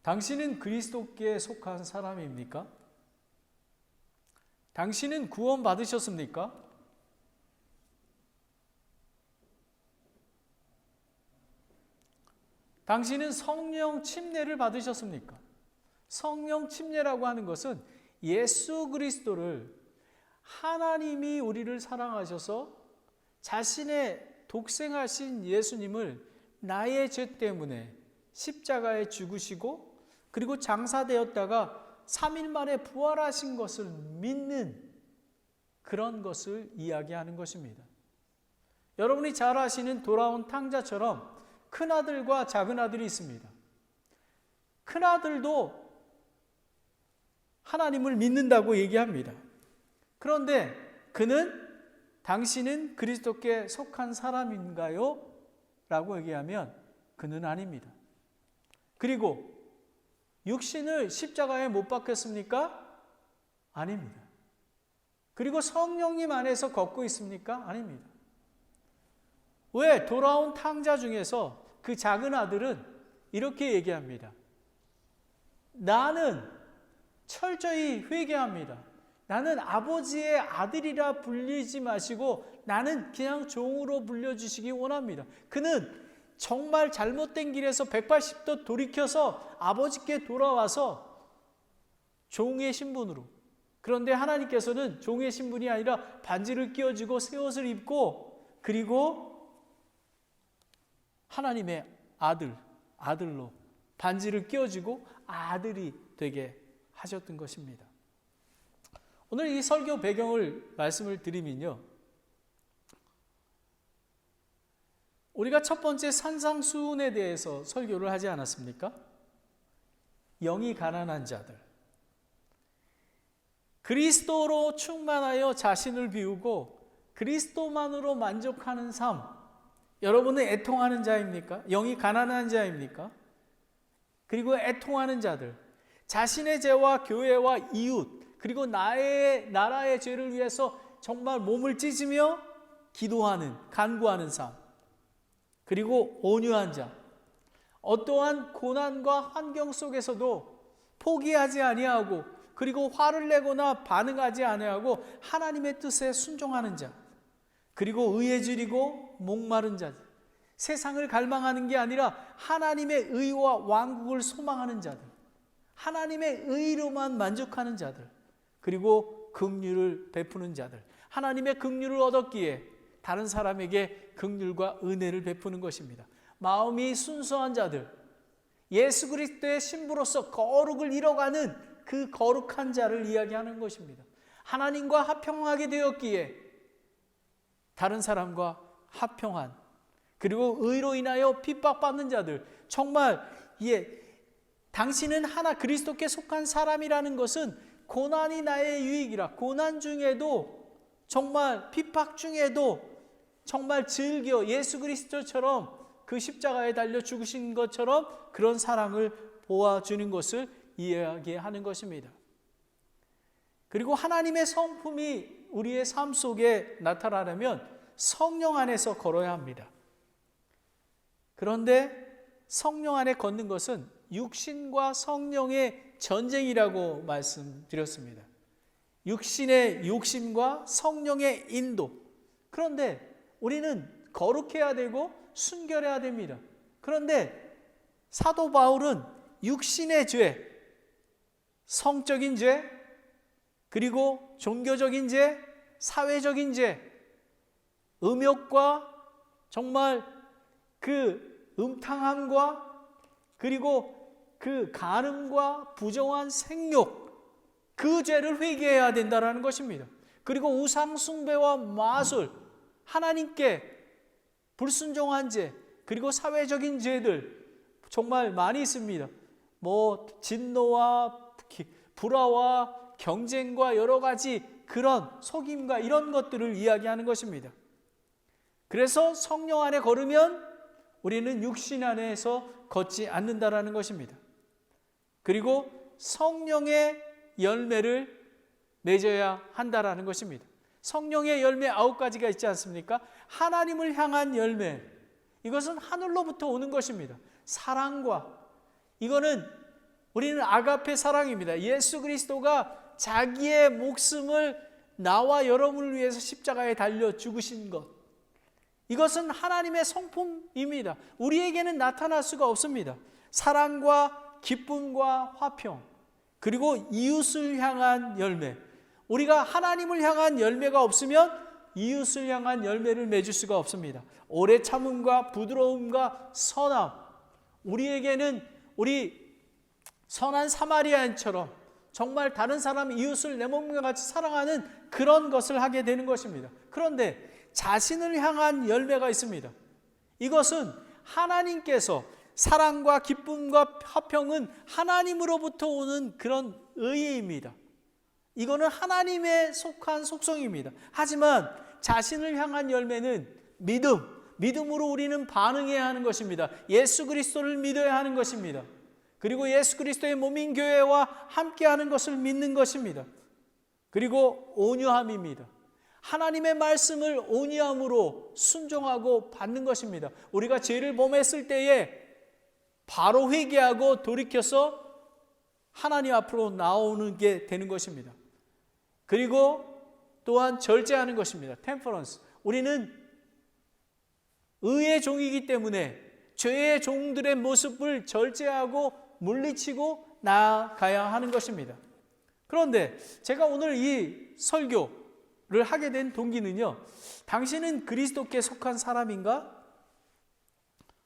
당신은 그리스도께 속한 사람입니까? 당신은 구원 받으셨습니까? 당신은 성령 침례를 받으셨습니까? 성령 침례라고 하는 것은 예수 그리스도를, 하나님이 우리를 사랑하셔서 자신의 독생하신 예수님을 나의 죄 때문에 십자가에 죽으시고 그리고 장사되었다가 3일 만에 부활하신 것을 믿는 그런 것을 이야기하는 것입니다. 여러분이 잘 아시는 돌아온 탕자처럼 큰아들과 작은아들이 있습니다. 큰아들도 하나님을 믿는다고 얘기합니다. 그런데 그는 당신은 그리스도께 속한 사람인가요? 라고 얘기하면 그는 아닙니다. 그리고 육신을 십자가에 못 박혔습니까? 아닙니다. 그리고 성령님 안에서 걷고 있습니까? 아닙니다. 왜? 돌아온 탕자 중에서 그 작은 아들은 이렇게 얘기합니다. 나는 철저히 회개합니다. 나는 아버지의 아들이라 불리지 마시고 나는 그냥 종으로 불려주시기 원합니다. 그는 정말 잘못된 길에서 180도 돌이켜서 아버지께 돌아와서 종의 신분으로, 그런데 하나님께서는 종의 신분이 아니라 반지를 끼워주고 새 옷을 입고 그리고 하나님의 아들로 반지를 끼워주고 아들이 되게 하셨던 것입니다. 오늘 이 설교 배경을 말씀을 드리면요, 우리가 첫 번째 산상수훈에 대해서 설교를 하지 않았습니까? 영이 가난한 자들, 그리스도로 충만하여 자신을 비우고 그리스도만으로 만족하는 삶, 여러분은 애통하는 자입니까? 영이 가난한 자입니까? 그리고 애통하는 자들, 자신의 죄와 교회와 이웃 그리고 나라의 죄를 위해서 정말 몸을 찢으며 기도하는, 간구하는 삶, 그리고 온유한 자, 어떠한 고난과 환경 속에서도 포기하지 아니하고 그리고 화를 내거나 반응하지 아니하고 하나님의 뜻에 순종하는 자, 그리고 의에 줄이고 목마른 자, 세상을 갈망하는 게 아니라 하나님의 의와 왕국을 소망하는 자들, 하나님의 의로만 만족하는 자들, 그리고 긍휼을 베푸는 자들, 하나님의 긍휼을 얻었기에 다른 사람에게 긍휼과 은혜를 베푸는 것입니다. 마음이 순수한 자들, 예수 그리스도의 신부로서 거룩을 이뤄가는 그 거룩한 자를 이야기하는 것입니다. 하나님과 화평하게 되었기에 다른 사람과 화평한, 그리고 의로 인하여 핍박받는 자들, 정말 당신은 하나 그리스도께 속한 사람이라는 것은 고난이 나의 유익이라, 고난 중에도 정말 핍박 중에도 정말 즐겨 예수 그리스도처럼 그 십자가에 달려 죽으신 것처럼 그런 사랑을 보아주는 것을 이야기하는 것입니다. 그리고 하나님의 성품이 우리의 삶 속에 나타나려면 성령 안에서 걸어야 합니다. 그런데 성령 안에 걷는 것은 육신과 성령의 전쟁이라고 말씀드렸습니다. 육신의 욕심과 성령의 인도. 그런데 우리는 거룩해야 되고 순결해야 됩니다. 그런데 사도 바울은 육신의 죄, 성적인 죄, 그리고 종교적인 죄, 사회적인 죄, 음욕과 정말 그 음탕함과 그리고 그 간음과 부정한 생욕, 그 죄를 회개해야 된다는 것입니다. 그리고 우상 숭배와 마술, 하나님께 불순종한 죄, 그리고 사회적인 죄들 정말 많이 있습니다. 진노와 불화와 경쟁과 여러 가지 그런 속임과 이런 것들을 이야기하는 것입니다. 그래서 성령 안에 걸으면 우리는 육신 안에서 걷지 않는다라는 것입니다. 그리고 성령의 열매를 맺어야 한다라는 것입니다. 성령의 열매 9가지가 있지 않습니까? 하나님을 향한 열매, 이것은 하늘로부터 오는 것입니다. 사랑과, 이거는 우리는 아가페 사랑입니다. 예수 그리스도가 자기의 목숨을 나와 여러분을 위해서 십자가에 달려 죽으신 것, 이것은 하나님의 성품입니다. 우리에게는 나타날 수가 없습니다. 사랑과 기쁨과 화평, 그리고 이웃을 향한 열매. 우리가 하나님을 향한 열매가 없으면 이웃을 향한 열매를 맺을 수가 없습니다. 오래 참음과 부드러움과 선함, 우리에게는 우리 선한 사마리아인처럼 정말 다른 사람 이웃을 내 몸과 같이 사랑하는 그런 것을 하게 되는 것입니다. 그런데 자신을 향한 열매가 있습니다. 이것은 하나님께서, 사랑과 기쁨과 화평은 하나님으로부터 오는 그런 의의입니다. 이거는 하나님에 속한 속성입니다. 하지만 자신을 향한 열매는 믿음으로 우리는 반응해야 하는 것입니다. 예수 그리스도를 믿어야 하는 것입니다. 그리고 예수 그리스도의 몸인 교회와 함께하는 것을 믿는 것입니다. 그리고 온유함입니다. 하나님의 말씀을 온유함으로 순종하고 받는 것입니다. 우리가 죄를 범했을 때에 바로 회개하고 돌이켜서 하나님 앞으로 나오는 게 되는 것입니다. 그리고 또한 절제하는 것입니다. 템퍼런스. 우리는 의의 종이기 때문에 죄의 종들의 모습을 절제하고 물리치고 나아가야 하는 것입니다. 그런데 제가 오늘 이 설교를 하게 된 동기는요, 당신은 그리스도께 속한 사람인가?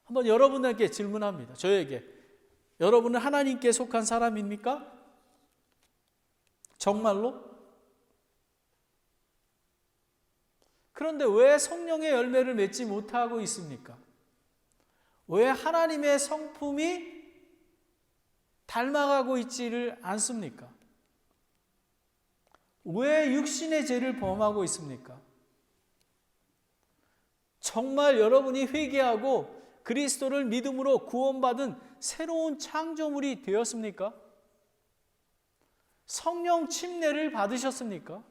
한번 여러분에게 질문합니다. 저에게. 여러분은 하나님께 속한 사람입니까? 정말로? 그런데 왜 성령의 열매를 맺지 못하고 있습니까? 왜 하나님의 성품이 닮아가고 있지를 않습니까? 왜 육신의 죄를 범하고 있습니까? 정말 여러분이 회개하고 그리스도를 믿음으로 구원받은 새로운 창조물이 되었습니까? 성령 침례를 받으셨습니까?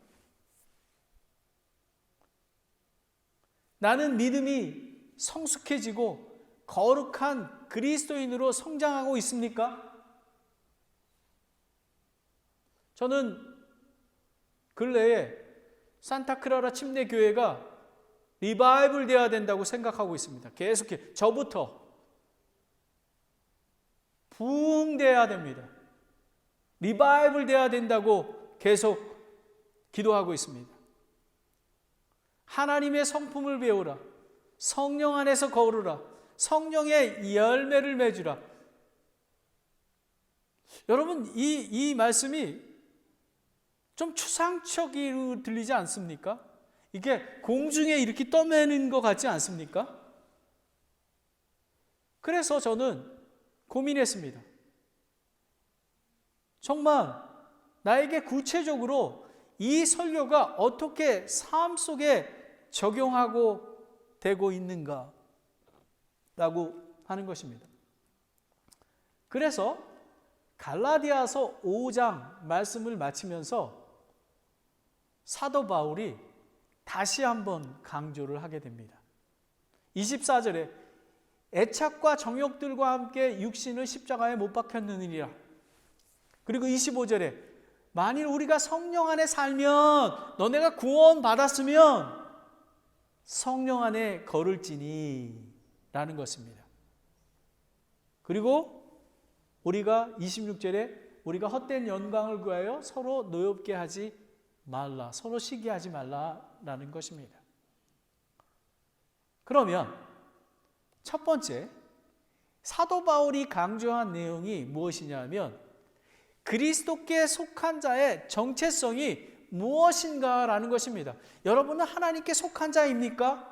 나는 믿음이 성숙해지고 거룩한 그리스도인으로 성장하고 있습니까? 저는 근래에 산타크라라 침례교회가 리바이벌 되어야 된다고 생각하고 있습니다. 계속해 저부터 부흥되어야 됩니다. 리바이벌 되어야 된다고 계속 기도하고 있습니다. 하나님의 성품을 배우라. 성령 안에서 거르라. 성령의 열매를 맺으라. 여러분, 이 말씀이 좀 추상적으로 들리지 않습니까? 이게 공중에 이렇게 떠매는 것 같지 않습니까? 그래서 저는 고민했습니다. 정말 나에게 구체적으로 이 설교가 어떻게 삶 속에 적용하고 되고 있는가 라고 하는 것입니다. 그래서 갈라디아서 5장 말씀을 마치면서 사도 바울이 다시 한번 강조를 하게 됩니다. 24절에 애착과 정욕들과 함께 육신을 십자가에 못 박혔느니라. 그리고 25절에 만일 우리가 성령 안에 살면, 너네가 구원 받았으면 성령 안에 걸을지니 라는 것입니다. 그리고 우리가 26절에 우리가 헛된 영광을 구하여 서로 노엽게 하지 말라, 서로 시기하지 말라라는 것입니다. 그러면 첫 번째, 사도 바울이 강조한 내용이 무엇이냐면 그리스도께 속한 자의 정체성이 무엇인가라는 것입니다. 여러분은 하나님께 속한 자입니까?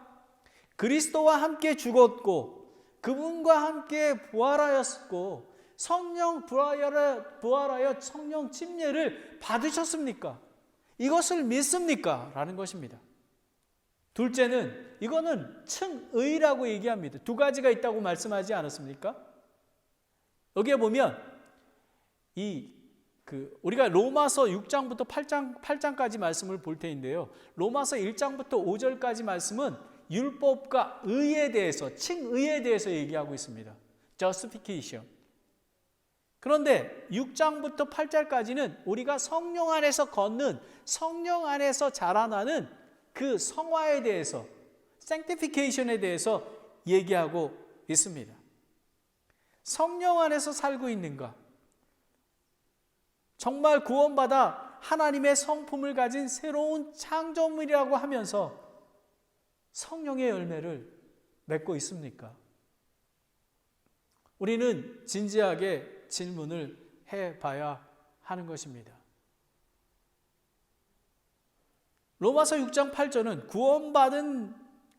그리스도와 함께 죽었고 그분과 함께 부활하였고 성령 부활하여 성령 침례를 받으셨습니까? 이것을 믿습니까? 라는 것입니다. 둘째는 이거는 층의라고 얘기합니다. 두 가지가 있다고 말씀하지 않았습니까? 여기에 보면 우리가 로마서 6장부터 8장까지 말씀을 볼 텐데요. 로마서 1장부터 5절까지 말씀은 율법과 의에 대해서, 칭의에 대해서 얘기하고 있습니다. Justification. 그런데 6장부터 8장까지는 우리가 성령 안에서 걷는, 성령 안에서 자라나는 그 성화에 대해서, sanctification에 대해서 얘기하고 있습니다. 성령 안에서 살고 있는가? 정말 구원받아 하나님의 성품을 가진 새로운 창조물이라고 하면서 성령의 열매를 맺고 있습니까? 우리는 진지하게 질문을 해봐야 하는 것입니다. 로마서 6장 8절은 구원받은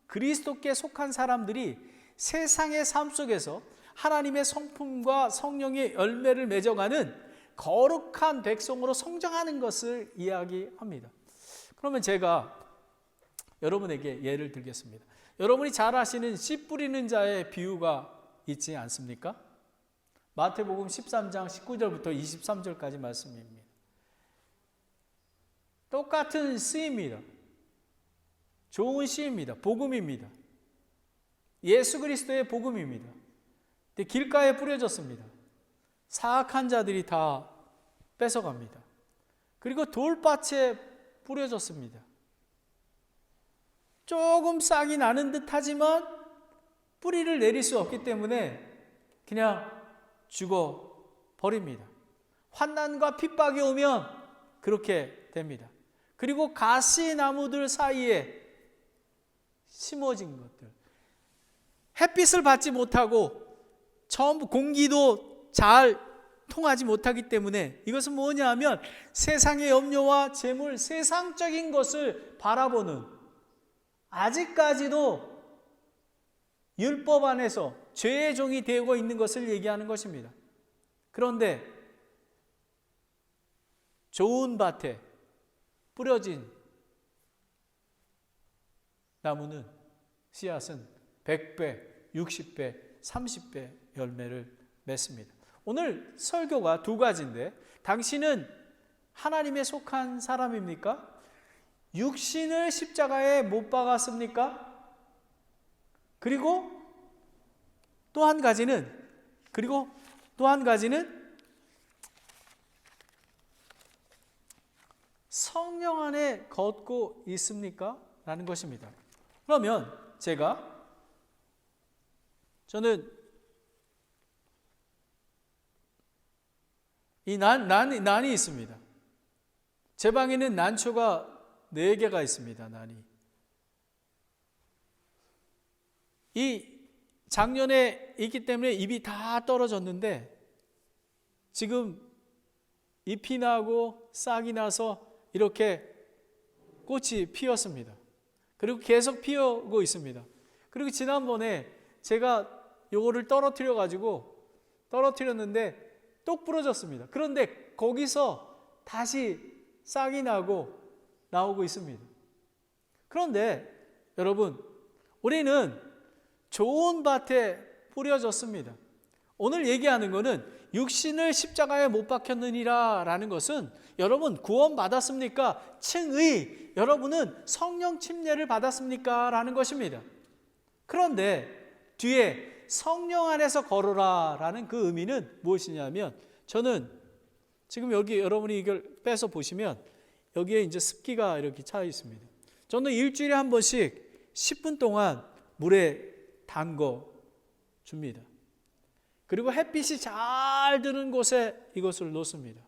그리스도께 속한 사람들이 세상의 삶 속에서 하나님의 성품과 성령의 열매를 맺어가는 거룩한 백성으로 성장하는 것을 이야기합니다. 그러면 제가 여러분에게 예를 들겠습니다. 여러분이 잘 아시는 씨 뿌리는 자의 비유가 있지 않습니까? 마태복음 13장 19절부터 23절까지 말씀입니다. 똑같은 씨입니다. 좋은 씨입니다. 복음입니다. 예수 그리스도의 복음입니다. 근데 길가에 뿌려졌습니다. 사악한 자들이 다 뺏어갑니다. 그리고 돌밭에 뿌려졌습니다. 조금 싹이 나는 듯 하지만 뿌리를 내릴 수 없기 때문에 그냥 죽어버립니다. 환난과 핍박이 오면 그렇게 됩니다. 그리고 가시나무들 사이에 심어진 것들, 햇빛을 받지 못하고 전부 공기도 잘 통하지 못하기 때문에 이것은 뭐냐 하면 세상의 염려와 재물, 세상적인 것을 바라보는, 아직까지도 율법 안에서 죄의 종이 되고 있는 것을 얘기하는 것입니다. 그런데 좋은 밭에 뿌려진 나무는, 씨앗은 100배, 60배, 30배 열매를 맺습니다. 오늘 설교가 두 가지인데, 당신은 하나님에 속한 사람입니까? 육신을 십자가에 못 박았습니까? 그리고 또 한 가지는 성령 안에 걷고 있습니까? 라는 것입니다. 그러면 저는 이 난이 있습니다. 제 방에는 난초가 4개가 있습니다. 난이. 이 작년에 있기 때문에 잎이 다 떨어졌는데 지금 잎이 나고 싹이 나서 이렇게 꽃이 피었습니다. 그리고 계속 피우고 있습니다. 그리고 지난번에 제가 요거를 떨어뜨렸는데 똑 부러졌습니다. 그런데 거기서 다시 싹이 나오고 있습니다. 그런데 여러분, 우리는 좋은 밭에 뿌려졌습니다. 오늘 얘기하는 것은 육신을 십자가에 못 박혔느니라 라는 것은, 여러분 구원 받았습니까? 칭의, 여러분은 성령 침례를 받았습니까? 라는 것입니다. 그런데 뒤에 성령 안에서 걸어라 라는 그 의미는 무엇이냐면, 저는 지금 여기 여러분이 이걸 빼서 보시면 여기에 이제 습기가 이렇게 차 있습니다. 저는 일주일에 한 번씩 10분 동안 물에 담궈 줍니다. 그리고 햇빛이 잘 드는 곳에 이것을 놓습니다.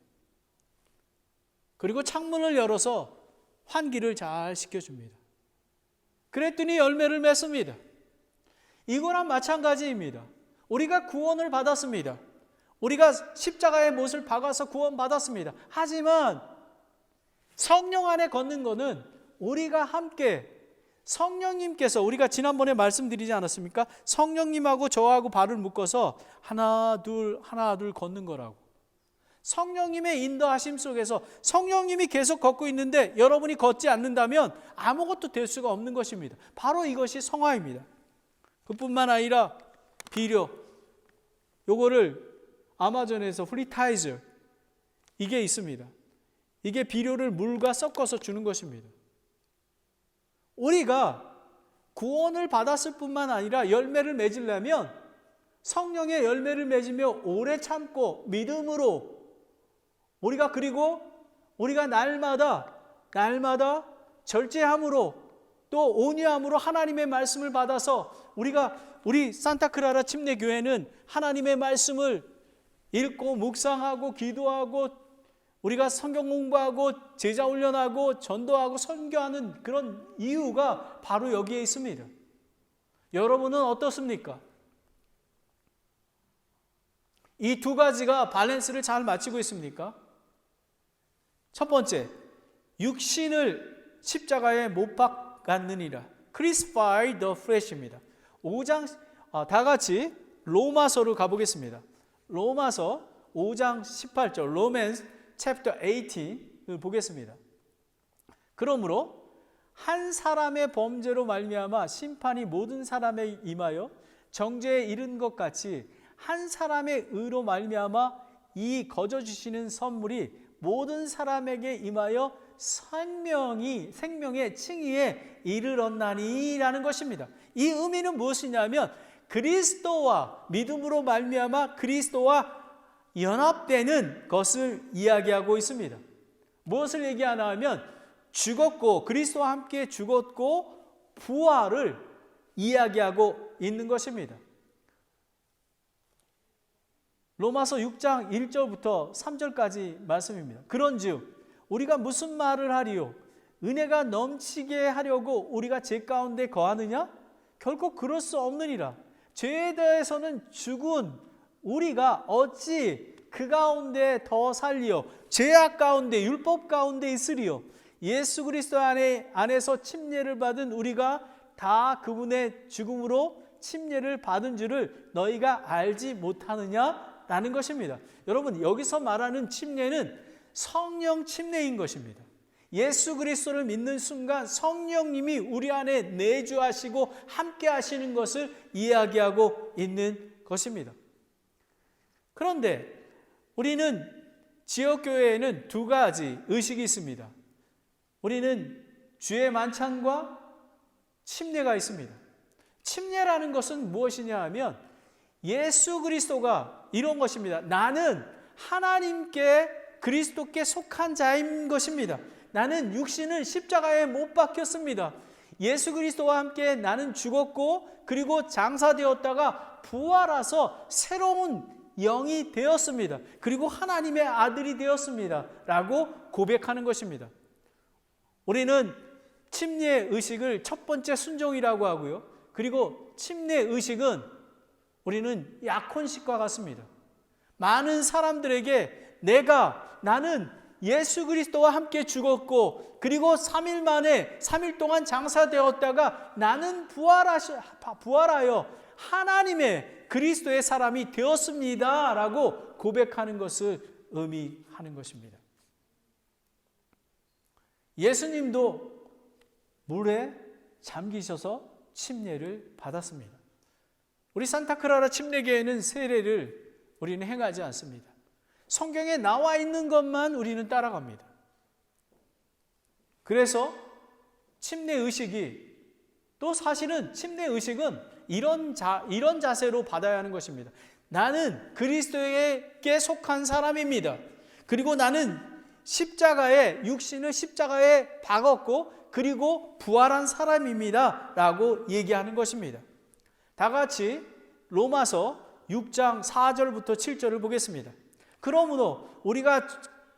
그리고 창문을 열어서 환기를 잘 시켜줍니다. 그랬더니 열매를 맺습니다. 이거랑 마찬가지입니다. 우리가 구원을 받았습니다. 우리가 십자가의 못을 박아서 구원받았습니다. 하지만 성령 안에 걷는 것은 우리가 함께, 성령님께서, 우리가 지난번에 말씀드리지 않았습니까? 성령님하고 저하고 발을 묶어서 하나 둘 걷는 거라고. 성령님의 인도하심 속에서 성령님이 계속 걷고 있는데 여러분이 걷지 않는다면 아무것도 될 수가 없는 것입니다. 바로 이것이 성화입니다. 그뿐만 아니라 비료, 요거를 아마존에서 프리타이저, 이게 있습니다. 이게 비료를 물과 섞어서 주는 것입니다. 우리가 구원을 받았을 뿐만 아니라 열매를 맺으려면 성령의 열매를 맺으며 오래 참고 믿음으로 그리고 우리가 날마다 절제함으로 또 온유함으로 하나님의 말씀을 받아서 우리 산타크라라 침례교회는 하나님의 말씀을 읽고 묵상하고 기도하고 우리가 성경 공부하고 제자 훈련하고 전도하고 선교하는 그런 이유가 바로 여기에 있습니다. 여러분은 어떻습니까? 이 두 가지가 밸런스를 잘 맞추고 있습니까? 첫 번째, 육신을 십자가에 못 박았느니라. Crucify the flesh입니다. 5장 다 같이 로마서로 가보겠습니다. 로마서 5장 18절 Romans chapter 18을 보겠습니다. 그러므로 한 사람의 범죄로 말미암아 심판이 모든 사람에 임하여 정죄에 이른 것 같이 한 사람의 의로 말미암아 이 거저 주시는 선물이 모든 사람에게 임하여 생명의 칭의에 이르렀나니라는 것입니다. 이 의미는 무엇이냐면 그리스도와 믿음으로 말미암아 그리스도와 연합되는 것을 이야기하고 있습니다. 무엇을 얘기하나 하면 죽었고 그리스도와 함께 죽었고 부활을 이야기하고 있는 것입니다. 로마서 6장 1절부터 3절까지 말씀입니다. 그런즉 우리가 무슨 말을 하리요? 은혜가 넘치게 하려고 우리가 죄 가운데 거하느냐? 결코 그럴 수 없느니라. 죄에 대해서는 죽은 우리가 어찌 그 가운데 더 살리요? 죄악 가운데 율법 가운데 있으리요? 예수 그리스도 안에서 침례를 받은 우리가 다 그분의 죽음으로 침례를 받은 줄을 너희가 알지 못하느냐? 라는 것입니다. 여러분, 여기서 말하는 침례는 성령 침례인 것입니다. 예수 그리스도를 믿는 순간 성령님이 우리 안에 내주하시고 함께 하시는 것을 이야기하고 있는 것입니다. 그런데 우리는 지역교회에는 두 가지 의식이 있습니다. 우리는 주의 만찬과 침례가 있습니다. 침례라는 것은 무엇이냐 하면 예수 그리스도가 이런 것입니다. 나는 하나님께 그리스도께 속한 자인 것입니다. 나는 육신을 십자가에 못 박혔습니다. 예수 그리스도와 함께 나는 죽었고 그리고 장사되었다가 부활해서 새로운 영이 되었습니다. 그리고 하나님의 아들이 되었습니다. 라고 고백하는 것입니다. 우리는 침례 의식을 첫 번째 순종이라고 하고요. 그리고 침례 의식은 우리는 약혼식과 같습니다. 많은 사람들에게 나는 예수 그리스도와 함께 죽었고 그리고 3일 동안 장사되었다가 나는 부활하여 하나님의 그리스도의 사람이 되었습니다 라고 고백하는 것을 의미하는 것입니다. 예수님도 물에 잠기셔서 침례를 받았습니다. 우리 산타크라라 침례교회는 세례를 우리는 행하지 않습니다. 성경에 나와 있는 것만 우리는 따라갑니다. 그래서 침례 의식이 또 사실은 침례 의식은 이런 자세로 받아야 하는 것입니다. 나는 그리스도에게 속한 사람입니다. 그리고 나는 육신을 십자가에 박았고 그리고 부활한 사람입니다 라고 얘기하는 것입니다. 다 같이 로마서 6장 4절부터 7절을 보겠습니다. 그러므로 우리가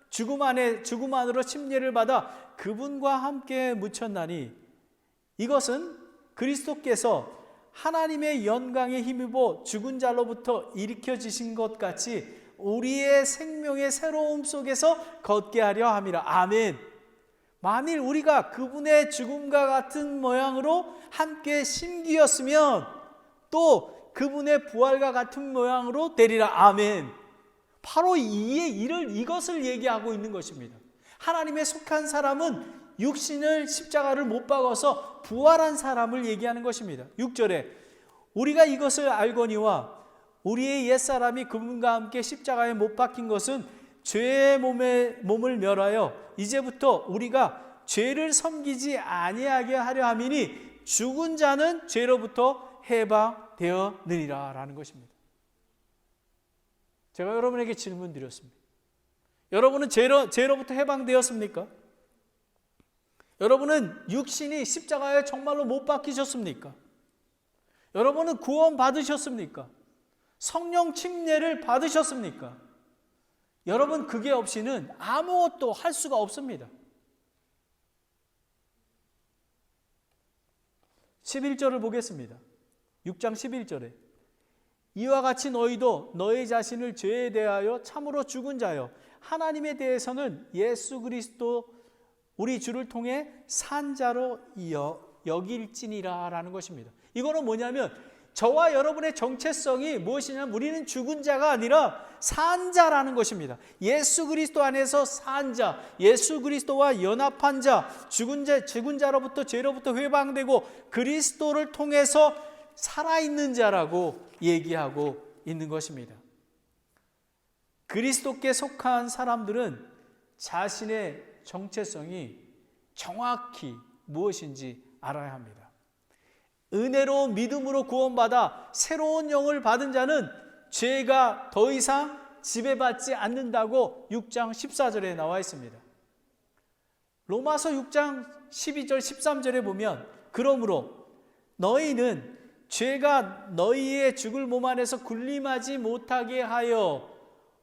죽음 안으로 침례를 받아 그분과 함께 묻혔나니 이것은 그리스도께서 하나님의 영광에 힘입어 죽은 자로부터 일으켜지신 것 같이 우리의 생명의 새로움 속에서 걷게 하려 함이라. 아멘. 만일 우리가 그분의 죽음과 같은 모양으로 함께 심기었으면 또 그분의 부활과 같은 모양으로 되리라. 아멘. 바로 이것을 얘기하고 있는 것입니다. 하나님의 속한 사람은 육신을 십자가를 못 박아서 부활한 사람을 얘기하는 것입니다. 6절에 우리가 이것을 알거니와 우리의 옛사람이 그분과 함께 십자가에 못 박힌 것은 죄의 몸을 멸하여 이제부터 우리가 죄를 섬기지 아니하게 하려 함이니 죽은 자는 죄로부터 해방되었느니라 라는 것입니다. 제가 여러분에게 질문 드렸습니다. 여러분은 죄로부터 해방되었습니까? 여러분은 육신이 십자가에 정말로 못 박히셨습니까? 여러분은 구원 받으셨습니까? 성령 침례를 받으셨습니까? 여러분 그게 없이는 아무것도 할 수가 없습니다. 11절을 보겠습니다. 6장 11절에 이와 같이 너희도 너희 자신을 죄에 대하여 참으로 죽은 자여 하나님에 대해서는 예수 그리스도 우리 주를 통해 산 자로 여길지니라 라는 것입니다. 이거는 뭐냐면 저와 여러분의 정체성이 무엇이냐면 우리는 죽은 자가 아니라 산 자라는 것입니다. 예수 그리스도 안에서 산 자, 예수 그리스도와 연합한 자, 죽은 자로부터 죄로부터 회방되고 그리스도를 통해서 살아있는 자라고 얘기하고 있는 것입니다. 그리스도께 속한 사람들은 자신의 정체성이 정확히 무엇인지 알아야 합니다. 은혜로 믿음으로 구원받아 새로운 영을 받은 자는 죄가 더 이상 지배받지 않는다고 6장 14절에 나와 있습니다. 로마서 6장 12절 13절에 보면 그러므로 너희는 죄가 너희의 죽을 몸 안에서 군림하지 못하게 하여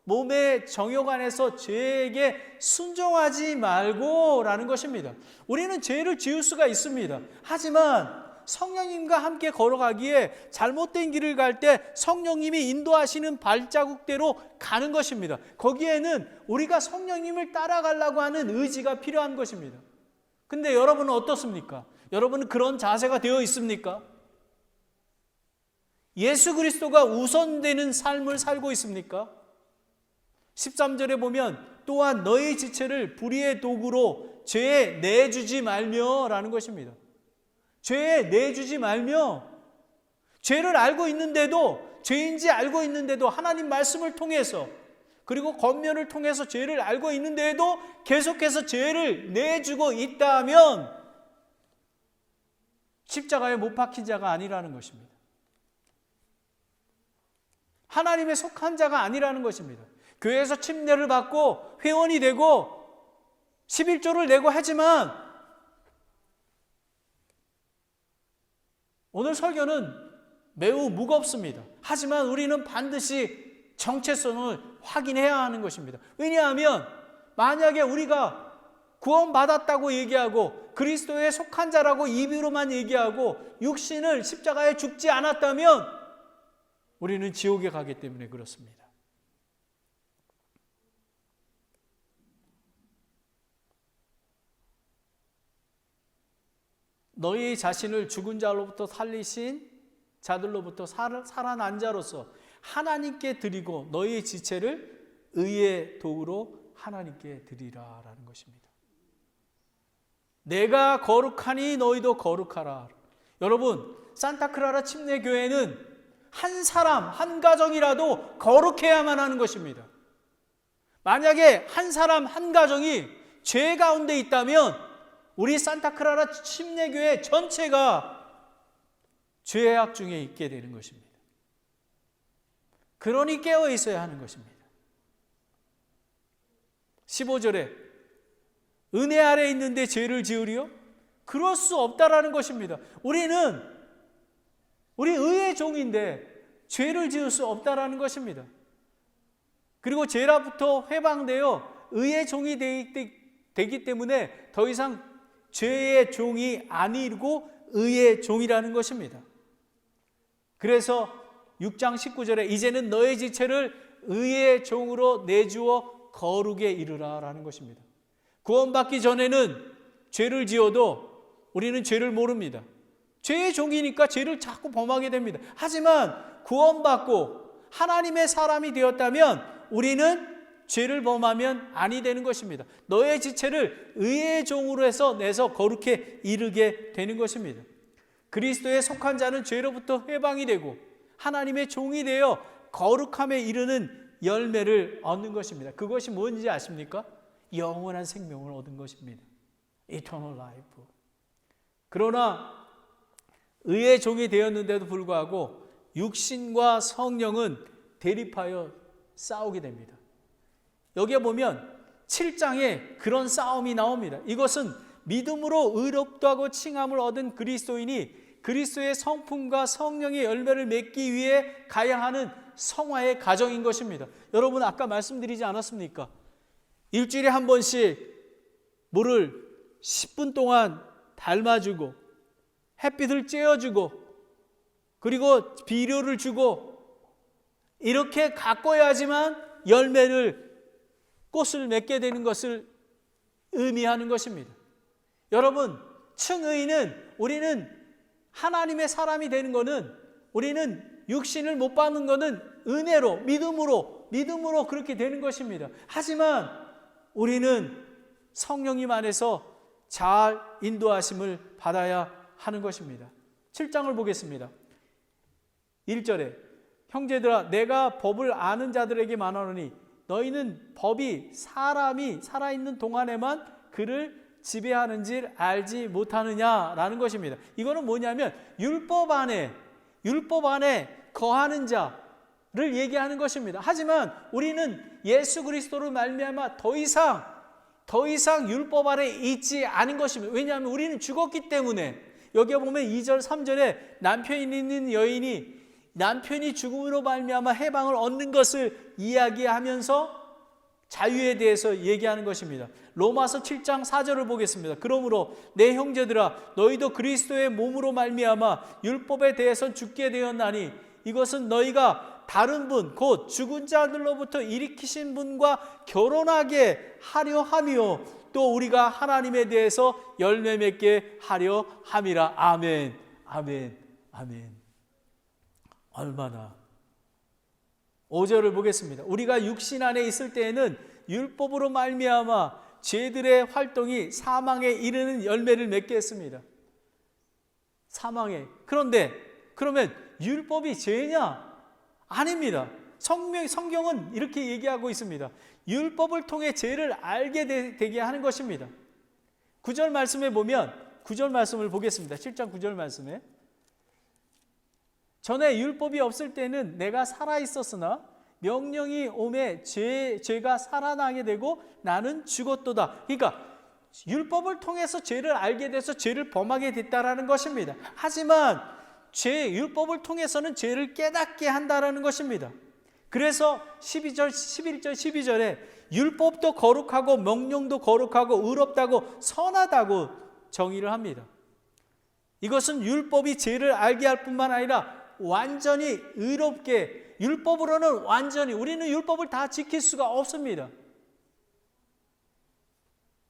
몸의 정욕 안에서 죄에게 순종하지 말고 라는 것입니다. 우리는 죄를 지을 수가 있습니다. 하지만 성령님과 함께 걸어가기에 잘못된 길을 갈 때 성령님이 인도하시는 발자국대로 가는 것입니다. 거기에는 우리가 성령님을 따라가려고 하는 의지가 필요한 것입니다. 근데 여러분은 어떻습니까? 여러분은 그런 자세가 되어 있습니까? 예수 그리스도가 우선되는 삶을 살고 있습니까? 13절에 보면 또한 너희 지체를 불의의 도구로 죄에 내주지 말며 라는 것입니다. 죄에 내주지 말며 죄를 알고 있는데도 죄인지 알고 있는데도 하나님 말씀을 통해서 그리고 권면을 통해서 죄를 알고 있는데도 계속해서 죄를 내주고 있다면 십자가에 못 박힌 자가 아니라는 것입니다. 하나님에 속한 자가 아니라는 것입니다. 교회에서 침례를 받고 회원이 되고 11조를 내고 하지만 오늘 설교는 매우 무겁습니다. 하지만 우리는 반드시 정체성을 확인해야 하는 것입니다. 왜냐하면 만약에 우리가 구원받았다고 얘기하고 그리스도에 속한 자라고 입으로만 얘기하고 육신을 십자가에 죽지 않았다면 우리는 지옥에 가기 때문에 그렇습니다. 너희 자신을 죽은 자로부터 살리신 자들로부터 살아난 자로서 하나님께 드리고 너희의 지체를 의의 도구로 하나님께 드리라라는 것입니다. 내가 거룩하니 너희도 거룩하라. 여러분, 산타크라라 침례교회는 한 사람, 한 가정이라도 거룩해야만 하는 것입니다. 만약에 한 사람, 한 가정이 죄 가운데 있다면 우리 산타크라라 침례교회 전체가 죄악 중에 있게 되는 것입니다. 그러니 깨어 있어야 하는 것입니다. 15절에 은혜 아래 있는데 죄를 지으리요? 그럴 수 없다라는 것입니다. 우리 의의 종인데 죄를 지을 수 없다라는 것입니다. 그리고 죄로부터 해방되어 의의 종이 되기 때문에 더 이상 죄의 종이 아니고 의의 종이라는 것입니다. 그래서 6장 19절에 이제는 너의 지체를 의의 종으로 내주어 거룩에 이르라 라는 것입니다. 구원받기 전에는 죄를 지어도 우리는 죄를 모릅니다. 죄의 종이니까 죄를 자꾸 범하게 됩니다. 하지만 구원받고 하나님의 사람이 되었다면 우리는 죄를 범하면 아니 되는 것입니다. 너의 지체를 의의 종으로 해서 내서 거룩에 이르게 되는 것입니다. 그리스도에 속한 자는 죄로부터 해방이 되고 하나님의 종이 되어 거룩함에 이르는 열매를 얻는 것입니다. 그것이 뭔지 아십니까? 영원한 생명을 얻은 것입니다. Eternal life. 그러나 의의 종이 되었는데도 불구하고 육신과 성령은 대립하여 싸우게 됩니다. 여기에 보면 7장에 그런 싸움이 나옵니다. 이것은 믿음으로 의롭다고 칭함을 얻은 그리스도인이 그리스도의 성품과 성령의 열매를 맺기 위해 가야 하는 성화의 과정인 것입니다. 여러분, 아까 말씀드리지 않았습니까? 일주일에 한 번씩 물을 10분 동안 닮아주고 햇빛을 쬐어주고 그리고 비료를 주고 이렇게 가꿔야지만 열매를, 꽃을 맺게 되는 것을 의미하는 것입니다. 여러분, 층의는, 우리는 하나님의 사람이 되는 것은, 우리는 육신을 못 받는 것은 은혜로, 믿음으로 그렇게 되는 것입니다. 하지만 우리는 성령님 안에서 잘 인도하심을 받아야 하는 것입니다. 7장을 보겠습니다. 1절에 형제들아, 내가 법을 아는 자들에게 말하노니 너희는 법이 사람이 살아있는 동안에만 그를 지배하는지 알지 못하느냐라는 것입니다. 이거는 뭐냐면 율법 안에 거하는 자를 얘기하는 것입니다. 하지만 우리는 예수 그리스도로 말미암아 더 이상 율법 아래 있지 않은 것입니다. 왜냐하면 우리는 죽었기 때문에. 여기에 보면 2절 3절에 남편이 있는 여인이 남편이 죽음으로 말미암아 해방을 얻는 것을 이야기하면서 자유에 대해서 얘기하는 것입니다. 로마서 7장 4절을 보겠습니다. 그러므로 내 형제들아, 너희도 그리스도의 몸으로 말미암아 율법에 대해서 죽게 되었나니 이것은 너희가 다른 분 곧 죽은 자들로부터 일으키신 분과 결혼하게 하려 함이요 또 우리가 하나님에 대해서 열매 맺게 하려 함이라. 아멘, 아멘, 아멘. 얼마나. 5절을 보겠습니다. 우리가 육신 안에 있을 때에는 율법으로 말미암아 죄들의 활동이 사망에 이르는 열매를 맺게 했습니다. 사망에. 그런데 그러면 율법이 죄냐? 아닙니다. 성경은 이렇게 얘기하고 있습니다. 율법을 통해 죄를 알게 되게 하는 것입니다. 9절 말씀에 보면 9절 말씀을 보겠습니다. 7장 9절 말씀에 전에 율법이 없을 때는 내가 살아 있었으나 명령이 오매 죄가 살아나게 되고 나는 죽었도다. 그러니까 율법을 통해서 죄를 알게 돼서 죄를 범하게 됐다라는 것입니다. 하지만 율법을 통해서는 죄를 깨닫게 한다라는 것입니다. 그래서 11절 12절에 율법도 거룩하고 명령도 거룩하고 의롭다고 선하다고 정의를 합니다. 이것은 율법이 죄를 알게 할 뿐만 아니라 완전히 의롭게, 율법으로는 완전히, 우리는 율법을 다 지킬 수가 없습니다.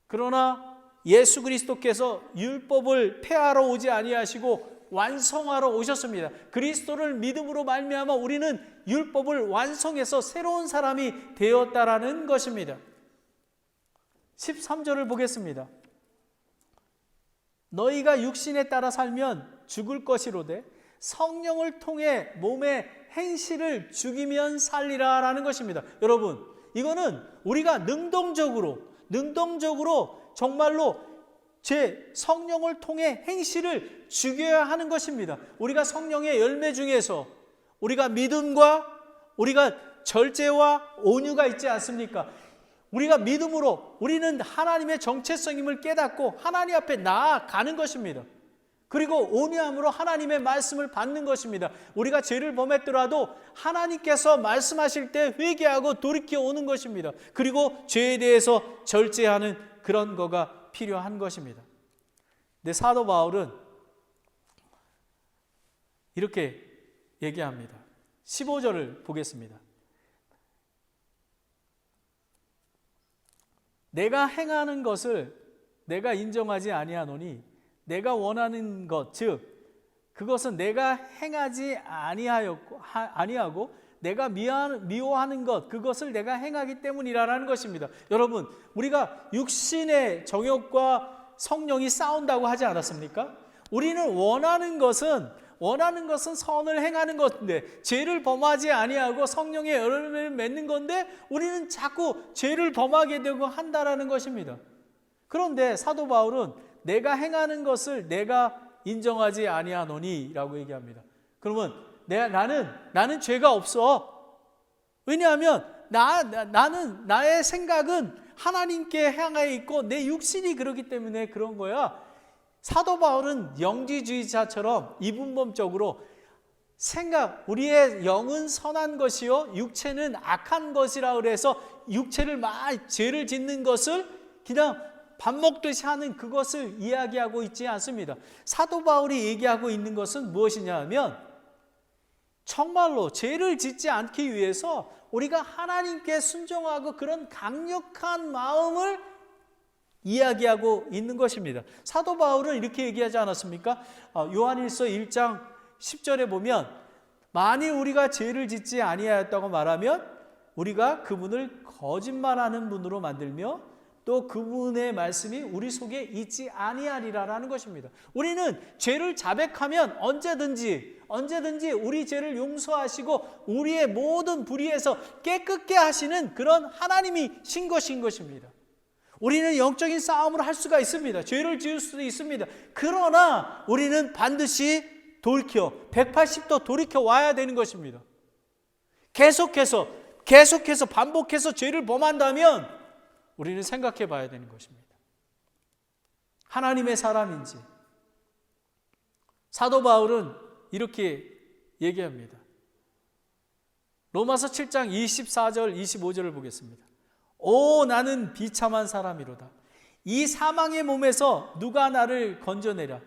그러나 예수 그리스도께서 율법을 폐하러 오지 아니하시고 완성하러 오셨습니다. 그리스도를 믿음으로 말미암아 우리는 율법을 완성해서 새로운 사람이 되었다라는 것입니다. 13절을 보겠습니다. 너희가 육신에 따라 살면 죽을 것이로되 성령을 통해 몸의 행실을 죽이면 살리라라는 것입니다. 여러분, 이거는 우리가 능동적으로 정말로 성령을 통해 행실을 죽여야 하는 것입니다. 우리가 성령의 열매 중에서 우리가 믿음과 우리가 절제와 온유가 있지 않습니까? 우리가 믿음으로 우리는 하나님의 정체성임을 깨닫고 하나님 앞에 나아가는 것입니다. 그리고 온유함으로 하나님의 말씀을 받는 것입니다. 우리가 죄를 범했더라도 하나님께서 말씀하실 때 회개하고 돌이켜 오는 것입니다. 그리고 죄에 대해서 절제하는 그런 거가 필요한 것입니다. 근데 사도 바울은 이렇게 얘기합니다. 15절을 보겠습니다. 내가 행하는 것을 내가 인정하지 아니하노니 내가 원하는 것, 즉 그것은 내가 행하지 아니하고 내가 미워하는 것, 그것을 내가 행하기 때문이라는 것입니다. 여러분, 우리가 육신의 정욕과 성령이 싸운다고 하지 않았습니까? 우리는 원하는 것은 선을 행하는 것인데, 죄를 범하지 아니하고 성령의 열매를 맺는 건데 우리는 자꾸 죄를 범하게 되고 한다라는 것입니다. 그런데 사도 바울은 내가 행하는 것을 내가 인정하지 아니하노니 라고 얘기합니다. 그러면 나는 죄가 없어. 왜냐하면 나는 나의 생각은 하나님께 향해 있고 내 육신이 그렇기 때문에 그런 거야. 사도 바울은 영지주의자처럼 이분법적으로 우리의 영은 선한 것이요 육체는 악한 것이라 그래서 육체를 막 죄를 짓는 것을 그냥 밥 먹듯이 하는 그것을 이야기하고 있지 않습니다. 사도 바울이 얘기하고 있는 것은 무엇이냐 하면 정말로 죄를 짓지 않기 위해서 우리가 하나님께 순종하고 그런 강력한 마음을 이야기하고 있는 것입니다. 사도 바울은 이렇게 얘기하지 않았습니까? 요한일서 1장 10절에 보면 만일 우리가 죄를 짓지 아니하였다고 말하면 우리가 그분을 거짓말하는 분으로 만들며 또 그분의 말씀이 우리 속에 있지 아니하리라라는 것입니다. 우리는 죄를 자백하면 언제든지 우리 죄를 용서하시고 우리의 모든 불의에서 깨끗게 하시는 그런 하나님이 신 것인 것입니다. 우리는 영적인 싸움을 할 수가 있습니다. 죄를 지을 수도 있습니다. 그러나 우리는 반드시 180도 돌이켜 와야 되는 것입니다. 계속해서 반복해서 죄를 범한다면 우리는 생각해 봐야 되는 것입니다. 하나님의 사람인지. 사도 바울은 이렇게 얘기합니다. 로마서 7장 24절 25절을 보겠습니다. 오 나는 비참한 사람이로다. 이 사망의 몸에서 누가 나를 건져내랴.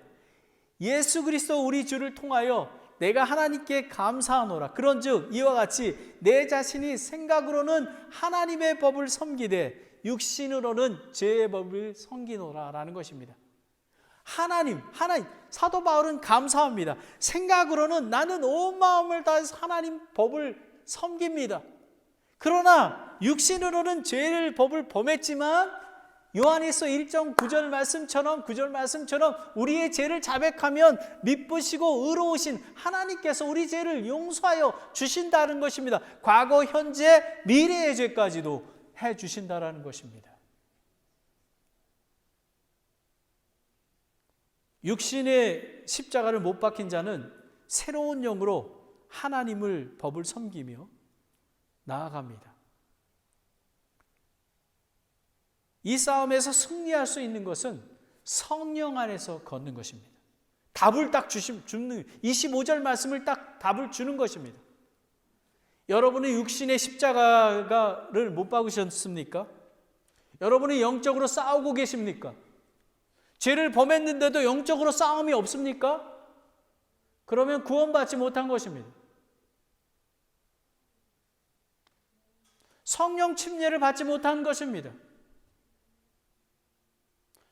예수 그리스도 우리 주를 통하여 내가 하나님께 감사하노라. 그런즉 이와 같이 내 자신이 생각으로는 하나님의 법을 섬기되 육신으로는 죄의 법을 섬기노라 라는 것입니다. 하나님 사도 바울은 감사합니다. 생각으로는 나는 온 마음을 다해서 하나님 법을 섬깁니다. 그러나 육신으로는 죄를 법을 범했지만 요한일서 1장 9절 말씀처럼 우리의 죄를 자백하면 미쁘시고 의로우신 하나님께서 우리 죄를 용서하여 주신다는 것입니다. 과거, 현재, 미래의 죄까지도 해 주신다라는 것입니다. 육신의 십자가를 못 박힌 자는 새로운 영으로 하나님을 법을 섬기며 나아갑니다. 이 싸움에서 승리할 수 있는 것은 성령 안에서 걷는 것입니다. 답을 딱 주는 25절 말씀을 딱 답을 주는 것입니다. 여러분의 육신의 십자가를 못 박으셨습니까? 여러분이 영적으로 싸우고 계십니까? 죄를 범했는데도 영적으로 싸움이 없습니까? 그러면 구원받지 못한 것입니다. 성령 침례를 받지 못한 것입니다.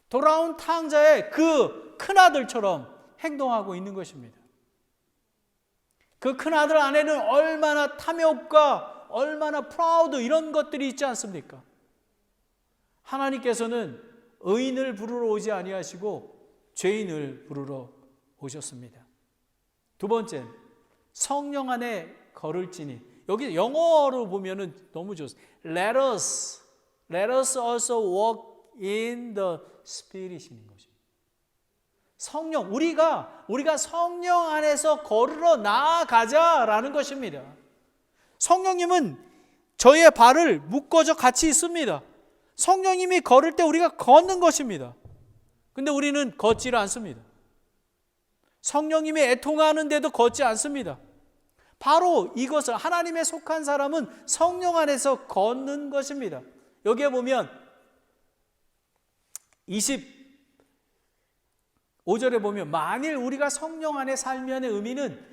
돌아온 탕자의 그 큰아들처럼 행동하고 있는 것입니다. 그 큰아들 안에는 얼마나 탐욕과 얼마나 프라우드 이런 것들이 있지 않습니까? 하나님께서는 의인을 부르러 오지 아니하시고 죄인을 부르러 오셨습니다. 두 번째, 성령 안에 걸을지니. 여기 영어로 보면은 너무 좋습니다. Let us also walk in the Spirit인 것입니다. 성령, 우리가 성령 안에서 걸으러 나아가자라는 것입니다. 성령님은 저희의 발을 묶어져 같이 있습니다. 성령님이 걸을 때 우리가 걷는 것입니다. 근데 우리는 걷지를 않습니다. 성령님이 애통하는데도 걷지 않습니다. 바로 이것을 하나님에 속한 사람은 성령 안에서 걷는 것입니다. 여기에 보면 25절에 보면 만일 우리가 성령 안에 살면의 의미는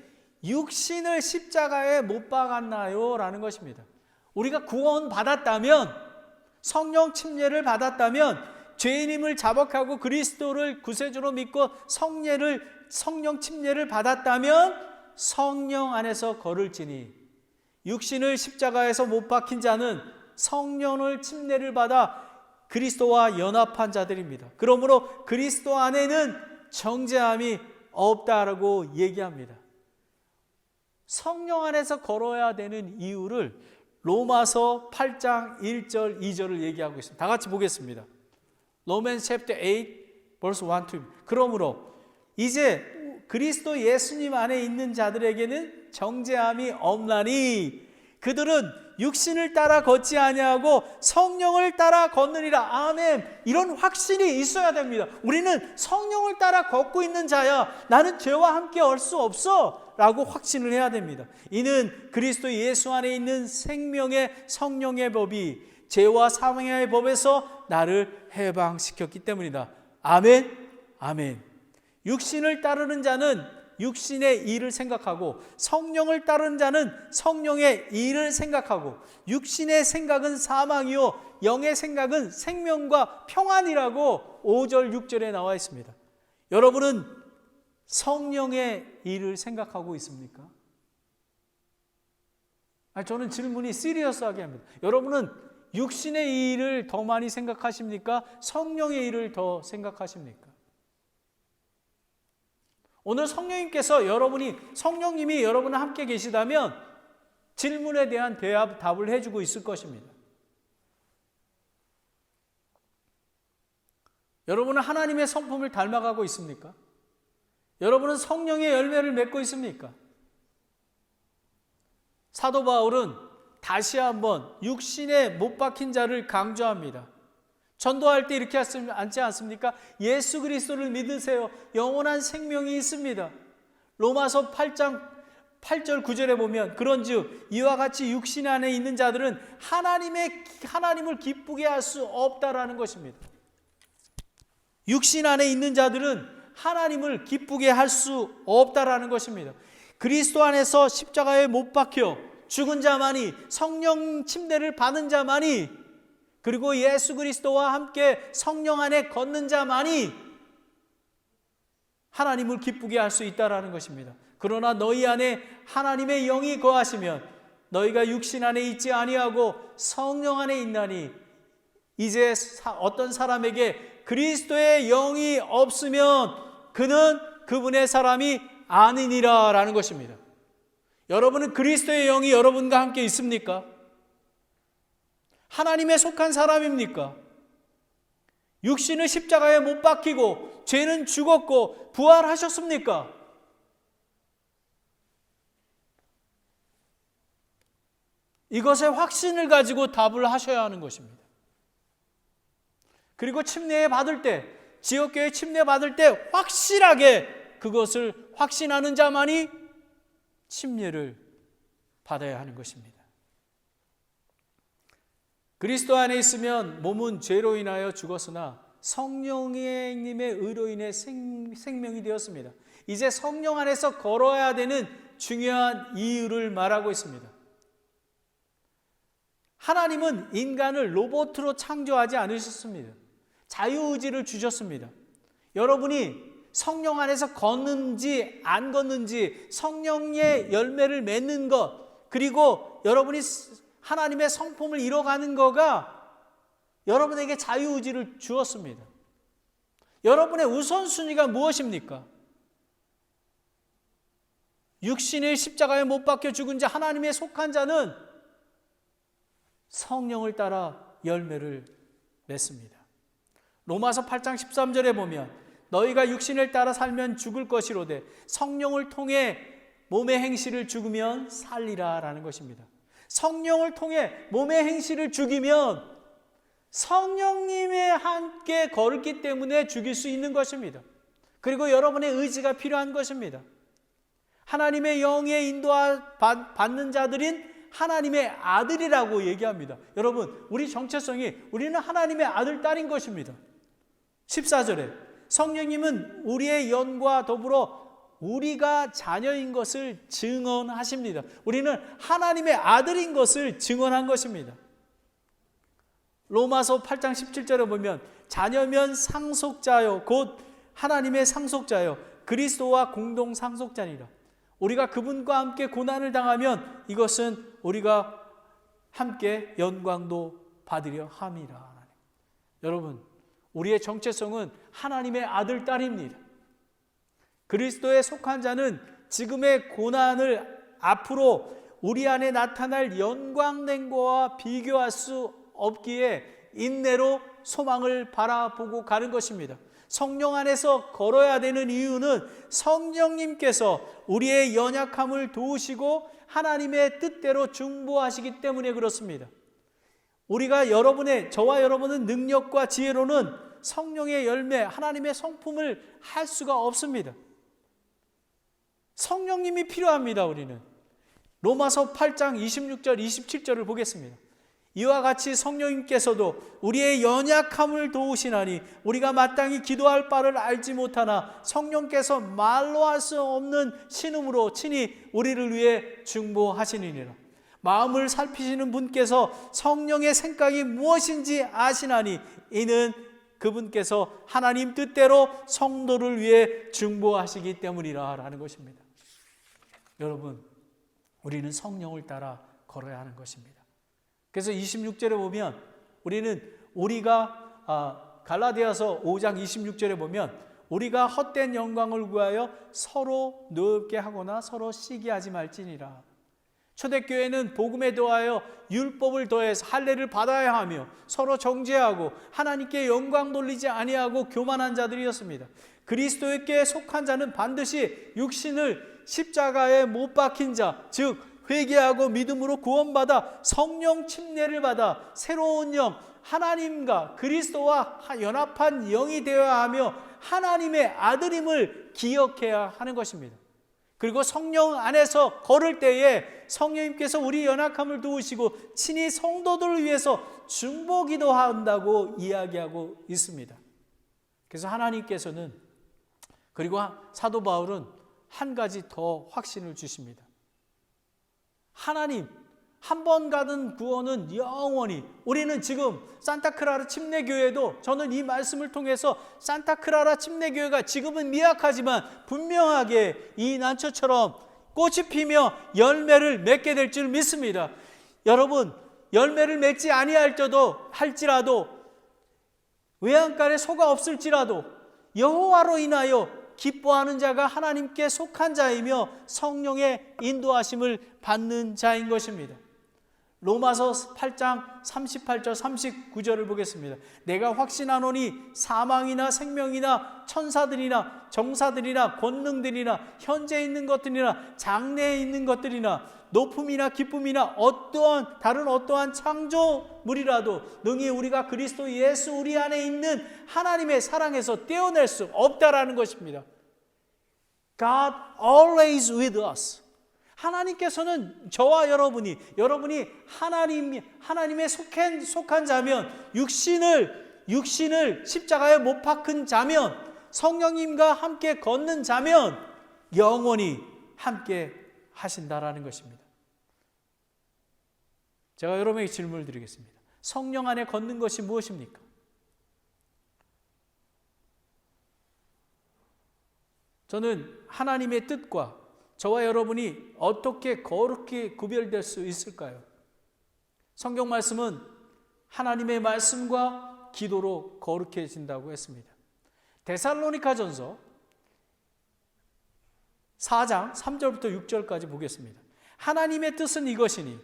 육신을 십자가에 못 박았나요? 라는 것입니다. 우리가 구원 받았다면, 성령 침례를 받았다면, 죄인임을 자복하고 그리스도를 구세주로 믿고 성령 침례를 받았다면 성령 안에서 걸을지니, 육신을 십자가에서 못 박힌 자는 성령을 침례를 받아 그리스도와 연합한 자들입니다. 그러므로 그리스도 안에는 정죄함이 없다라고 얘기합니다. 성령 안에서 걸어야 되는 이유를 로마서 8장 1절 2절을 얘기하고 있습니다. 다 같이 보겠습니다. Romans chapter 8 verse 1, 2. 그러므로 이제 그리스도 예수님 안에 있는 자들에게는 정죄함이 없나니 그들은 육신을 따라 걷지 아니하고 성령을 따라 걷느니라. 아멘. 이런 확신이 있어야 됩니다. 우리는 성령을 따라 걷고 있는 자야. 나는 죄와 함께 할 수 없어 라고 확신을 해야 됩니다. 이는 그리스도 예수 안에 있는 생명의 성령의 법이 죄와 사망의 법에서 나를 해방시켰기 때문이다. 아멘. 아멘. 육신을 따르는 자는 육신의 일을 생각하고 성령을 따르는 자는 성령의 일을 생각하고 육신의 생각은 사망이요 영의 생각은 생명과 평안이라고 5절 6절에 나와 있습니다. 여러분은 성령의 일을 생각하고 있습니까? 저는 질문이 시리어스하게 합니다. 여러분은 육신의 일을 더 많이 생각하십니까? 성령의 일을 더 생각하십니까? 오늘 성령님이 여러분과 함께 계시다면 질문에 대한 답을 해주고 있을 것입니다. 여러분은 하나님의 성품을 닮아가고 있습니까? 여러분은 성령의 열매를 맺고 있습니까? 사도 바울은 다시 한번 육신에 못 박힌 자를 강조합니다. 전도할 때 이렇게 하지 않습니까? 예수 그리스도를 믿으세요. 영원한 생명이 있습니다. 로마서 8장 8절 9절에 보면 그런즉 이와 같이 육신 안에 있는 자들은 하나님을 기쁘게 할 수 없다라는 것입니다. 육신 안에 있는 자들은 하나님을 기쁘게 할 수 없다라는 것입니다. 그리스도 안에서 십자가에 못 박혀 죽은 자만이, 성령 침례를 받은 자만이, 그리고 예수 그리스도와 함께 성령 안에 걷는 자만이 하나님을 기쁘게 할 수 있다라는 것입니다. 그러나 너희 안에 하나님의 영이 거하시면 너희가 육신 안에 있지 아니하고 성령 안에 있나니 이제 어떤 사람에게 그리스도의 영이 없으면 그는 그분의 사람이 아니니라 라는 것입니다. 여러분은 그리스도의 영이 여러분과 함께 있습니까? 하나님에 속한 사람입니까? 육신은 십자가에 못 박히고 죄는 죽었고 부활하셨습니까? 이것에 확신을 가지고 답을 하셔야 하는 것입니다. 그리고 침례 받을 때, 지역교회 침례 받을 때 확실하게 그것을 확신하는 자만이 침례를 받아야 하는 것입니다. 그리스도 안에 있으면 몸은 죄로 인하여 죽었으나 성령님의 의로 인해 생명이 되었습니다. 이제 성령 안에서 걸어야 되는 중요한 이유를 말하고 있습니다. 하나님은 인간을 로봇으로 창조하지 않으셨습니다. 자유의지를 주셨습니다. 여러분이 성령 안에서 걷는지 안 걷는지, 성령의 열매를 맺는 것, 그리고 여러분이 하나님의 성품을 이뤄가는 거가 여러분에게 자유의지를 주었습니다. 여러분의 우선순위가 무엇입니까? 육신의 십자가에 못 박혀 죽은 자, 하나님에 속한 자는 성령을 따라 열매를 맺습니다. 로마서 8장 13절에 보면 너희가 육신을 따라 살면 죽을 것이로되 성령을 통해 몸의 행실을 죽으면 살리라 라는 것입니다. 성령을 통해 몸의 행실을 죽이면 성령님의 함께 걸었기 때문에 죽일 수 있는 것입니다. 그리고 여러분의 의지가 필요한 것입니다. 하나님의 영의 인도받는 자들인 하나님의 아들이라고 얘기합니다. 여러분, 우리 정체성이 우리는 하나님의 아들, 딸인 것입니다. 14절에 성령님은 우리의 영과 더불어 우리가 자녀인 것을 증언하십니다. 우리는 하나님의 아들인 것을 증언한 것입니다. 로마서 8장 17절에 보면 자녀면 상속자요 곧 하나님의 상속자요 그리스도와 공동 상속자니라. 우리가 그분과 함께 고난을 당하면 이것은 우리가 함께 영광도 받으려 함이라. 여러분, 우리의 정체성은 하나님의 아들, 딸입니다. 그리스도에 속한 자는 지금의 고난을 앞으로 우리 안에 나타날 영광된 것과 비교할 수 없기에 인내로 소망을 바라보고 가는 것입니다. 성령 안에서 걸어야 되는 이유는 성령님께서 우리의 연약함을 도우시고 하나님의 뜻대로 중보하시기 때문에 그렇습니다. 저와 여러분의 능력과 지혜로는 성령의 열매, 하나님의 성품을 할 수가 없습니다. 성령님이 필요합니다. 우리는 로마서 8장 26절 27절을 보겠습니다. 이와 같이 성령님께서도 우리의 연약함을 도우시나니 우리가 마땅히 기도할 바를 알지 못하나 성령께서 말로 할 수 없는 신음으로 친히 우리를 위해 중보하시느니라. 마음을 살피시는 분께서 성령의 생각이 무엇인지 아시나니 이는 그분께서 하나님 뜻대로 성도를 위해 중보하시기 때문이라 라는 것입니다. 여러분, 우리는 성령을 따라 걸어야 하는 것입니다. 그래서 26절에 보면 우리가 갈라디아서 5장 26절에 보면 우리가 헛된 영광을 구하여 서로 노엽게 하거나 서로 시기하지 말지니라. 초대교회는 복음에 더하여 율법을 더해서 할례를 받아야 하며 서로 정죄하고 하나님께 영광 돌리지 아니하고 교만한 자들이었습니다. 그리스도께 속한 자는 반드시 육신을 십자가에 못 박힌 자, 즉 회개하고 믿음으로 구원받아 성령 침례를 받아 새로운 영, 하나님과 그리스도와 연합한 영이 되어야 하며 하나님의 아들임을 기억해야 하는 것입니다. 그리고 성령 안에서 걸을 때에 성령님께서 우리 연약함을 도우시고 친히 성도들을 위해서 중보기도 한다고 이야기하고 있습니다. 그래서 하나님께서는, 그리고 사도 바울은 한 가지 더 확신을 주십니다. 하나님, 한 번 받은 구원은 영원히, 우리는 지금 산타크라라 침례교회도, 저는 이 말씀을 통해서 산타크라라 침례교회가 지금은 미약하지만 분명하게 이 난초처럼 꽃이 피며 열매를 맺게 될 줄 믿습니다. 여러분, 열매를 맺지 아니할지라도 외양간에 소가 없을지라도 여호와로 인하여 기뻐하는 자가 하나님께 속한 자이며 성령의 인도하심을 받는 자인 것입니다. 로마서 8장 38절 39절을 보겠습니다. 내가 확신하노니 사망이나 생명이나 천사들이나 정사들이나 권능들이나 현재 있는 것들이나 장래에 있는 것들이나 높음이나 기쁨이나 다른 어떠한 창조물이라도 능히 우리가 그리스도 예수 우리 안에 있는 하나님의 사랑에서 떼어낼 수 없다라는 것입니다. God always with us. 하나님께서는 저와 여러분이 하나님의 속한 자면, 육신을 십자가에 못 박은 자면, 성령님과 함께 걷는 자면 영원히 함께 하신다라는 것입니다. 제가 여러분에게 질문을 드리겠습니다. 성령 안에 걷는 것이 무엇입니까? 저는 하나님의 뜻과 저와 여러분이 어떻게 거룩히 구별될 수 있을까요? 성경 말씀은 하나님의 말씀과 기도로 거룩해진다고 했습니다. 데살로니가전서 4장 3절부터 6절까지 보겠습니다. 하나님의 뜻은 이것이니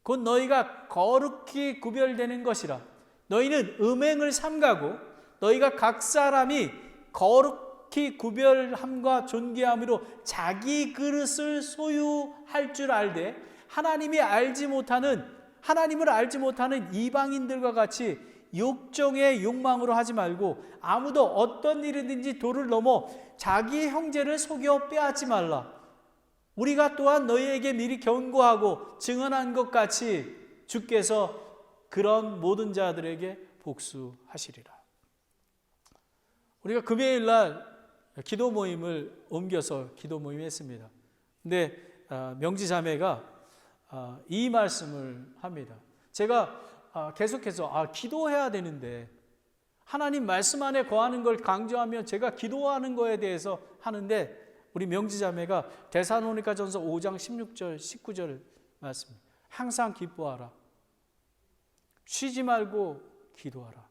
곧 너희가 거룩히 구별되는 것이라. 너희는 음행을 삼가고 너희가 각 사람이 거룩히 구별함과 존귀함으로 자기 그릇을 소유할 줄 알되 하나님을 알지 못하는 이방인들과 같이 욕정의 욕망으로 하지 말고 아무도 어떤 일이든지 도를 넘어 자기 형제를 속여 빼앗지 말라. 우리가 또한 너희에게 미리 경고하고 증언한 것 같이 주께서 그런 모든 자들에게 복수하시리라. 우리가 금요일 날 기도 모임을 옮겨서 기도 모임 했습니다. 근데 명지 자매가 이 말씀을 합니다. 제가 계속해서 기도해야 되는데 하나님 말씀 안에 거하는 걸 강조하면 제가 기도하는 거에 대해서 하는데, 우리 명지 자매가 데살로니가전서 5장 16절 19절 말씀, 항상 기뻐하라, 쉬지 말고 기도하라,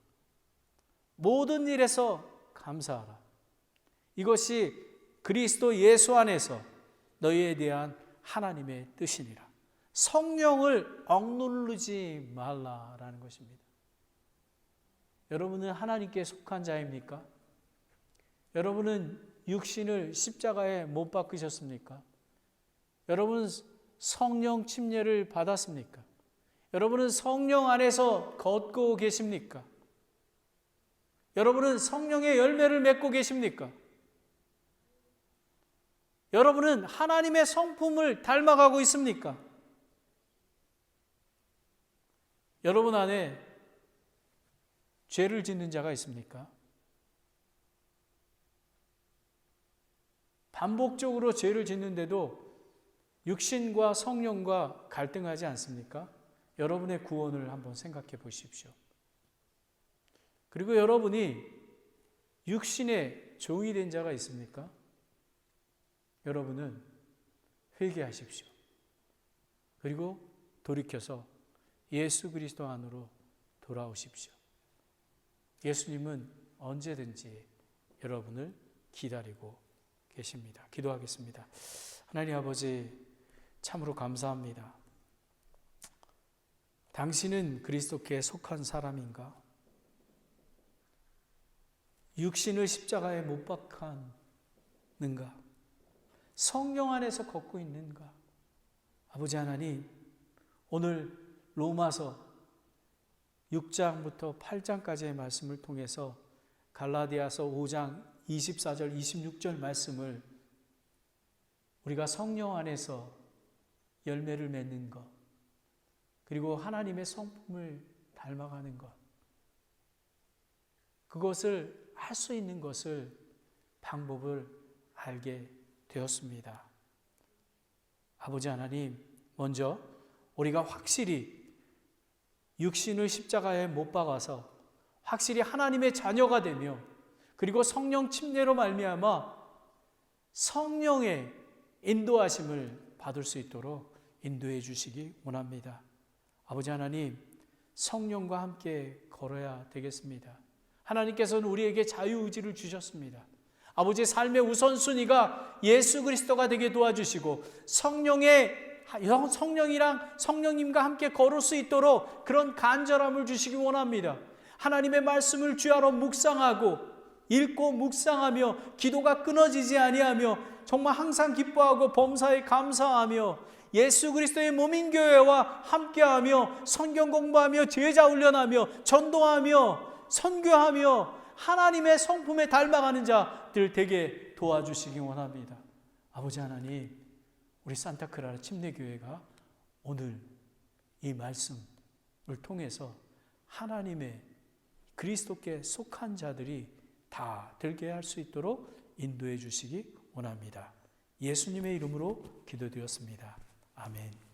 모든 일에서 감사하라. 이것이 그리스도 예수 안에서 너희에 대한 하나님의 뜻이니라. 성령을 억누르지 말라라는 것입니다. 여러분은 하나님께 속한 자입니까? 여러분은 육신을 십자가에 못 박으셨습니까? 여러분은 성령 침례를 받았습니까? 여러분은 성령 안에서 걷고 계십니까? 여러분은 성령의 열매를 맺고 계십니까? 여러분은 하나님의 성품을 닮아가고 있습니까? 여러분 안에 죄를 짓는 자가 있습니까? 반복적으로 죄를 짓는데도 육신과 성령과 갈등하지 않습니까? 여러분의 구원을 한번 생각해 보십시오. 그리고 여러분이 육신의 종이 된 자가 있습니까? 여러분은 회개하십시오. 그리고 돌이켜서 예수 그리스도 안으로 돌아오십시오. 예수님은 언제든지 여러분을 기다리고 계십니다. 기도하겠습니다. 하나님 아버지, 참으로 감사합니다. 당신은 그리스도께 속한 사람인가? 육신을 십자가에 못 박았는가? 성령 안에서 걷고 있는가? 아버지 하나님, 오늘 로마서 6장부터 8장까지의 말씀을 통해서 갈라디아서 5장 24절 26절 말씀을 우리가 성령 안에서 열매를 맺는 것, 그리고 하나님의 성품을 닮아가는 것, 그것을 할 수 있는 것을 방법을 알게 되었습니다. 아버지 하나님, 먼저 우리가 확실히 육신을 십자가에 못 박아서 확실히 하나님의 자녀가 되며, 그리고 성령 침례로 말미암아 성령의 인도하심을 받을 수 있도록 인도해 주시기 원합니다. 아버지 하나님, 성령과 함께 걸어야 되겠습니다. 하나님께서는 우리에게 자유의지를 주셨습니다. 아버지, 삶의 우선순위가 예수 그리스도가 되게 도와주시고 성령님과 함께 걸을 수 있도록 그런 간절함을 주시기 원합니다. 하나님의 말씀을 주야로 묵상하고 읽고 묵상하며 기도가 끊어지지 아니하며 정말 항상 기뻐하고 범사에 감사하며 예수 그리스도의 몸인 교회와 함께하며 성경 공부하며 제자 훈련하며 전도하며 선교하며 하나님의 성품에 닮아가는 자들 되게 도와주시기 원합니다. 아버지 하나님, 우리 산타크라라 침례교회가 오늘 이 말씀을 통해서 하나님의 그리스도께 속한 자들이 다 되게 할 수 있도록 인도해 주시기 원합니다. 예수님의 이름으로 기도드렸습니다. 아멘.